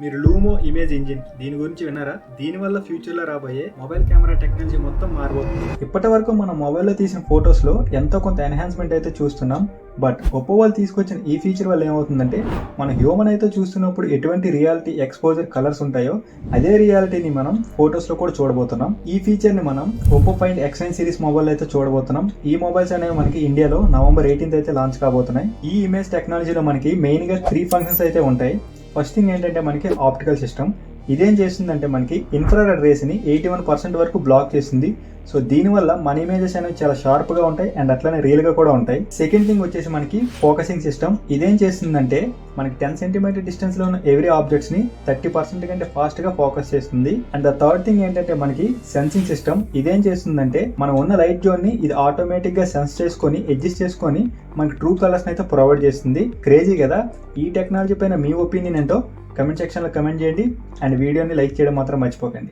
మీరు లూమో image engine దీని గురించి విన్నారా? దీనివల్ల ఫ్యూచర్లో రాబోయే మొబైల్ కెమెరా టెక్నాలజీ మొత్తం మారబోతుంది. ఇప్పటి వరకు మనం మొబైల్లో తీసిన ఫొటోస్లో ఎంతో కొంత ఎన్హాన్స్మెంట్ అయితే చూస్తున్నాం. బట్ ఒప్పో వాళ్ళు తీసుకొచ్చిన ఈ ఫీచర్ వల్ల ఏమవుతుందంటే మన హ్యూమన్ అయితే చూస్తున్నప్పుడు ఎటువంటి రియాలిటీ ఎక్స్పోజర్ కలర్స్ ఉంటాయో అదే రియాలిటీని మనం ఫొటోస్లో కూడా చూడబోతున్నాం. ఈ ఫీచర్ని మనం Oppo find X9 series mobile అయితే చూడబోతున్నాం. ఈ మొబైల్స్ అనేవి మనకి ఇండియాలో నవంబర్ 18th అయితే లాంచ్ కాబోతున్నాయి. ఈ ఇమేజ్ టెక్నాలజీలో మనకి మెయిన్గా 3 ఫంక్షన్స్ అయితే ఉంటాయి. ఫస్ట్ థింగ్ ఏంటంటే మనకి ఆప్టికల్ సిస్టమ్. ఇదేం చేస్తుందంటే మనకి ఇన్ఫ్రారెడ్ రేస్ని 81% వరకు బ్లాక్ చేస్తుంది. సో దీనివల్ల మన ఇమేజెస్ అనేవి చాలా షార్ప్గా ఉంటాయి అండ్ అట్లనే రియల్గా కూడా ఉంటాయి. సెకండ్ థింగ్ వచ్చేసి మనకి ఫోకసింగ్ సిస్టమ్. ఇదేం చేస్తుందంటే మనకి 10 సెంటీమీటర్ డిస్టెన్స్లో ఉన్న ఎవ్రీ ఆబ్జెక్ట్స్ని 30% కంటే ఫాస్ట్గా ఫోకస్ చేస్తుంది. అండ్ ద థర్డ్ థింగ్ ఏంటంటే మనకి సెన్సింగ్ సిస్టమ్. ఇదేం చేస్తుందంటే మనం ఉన్న లైట్ జోన్ని ఇది ఆటోమేటిక్గా సెన్స్ చేసుకొని అడ్జస్ట్ చేసుకొని మనకి ట్రూ కలర్స్ని అయితే ప్రొవైడ్ చేస్తుంది. క్రేజీ కదా? ఈ టెక్నాలజీ పైన మీ ఒపీనియన్ ఏంటో కమెంట్ సెక్షన్లో కమెంట్ చేయండి అండ్ వీడియోని లైక్ చేయడం మాత్రం మర్చిపోకండి.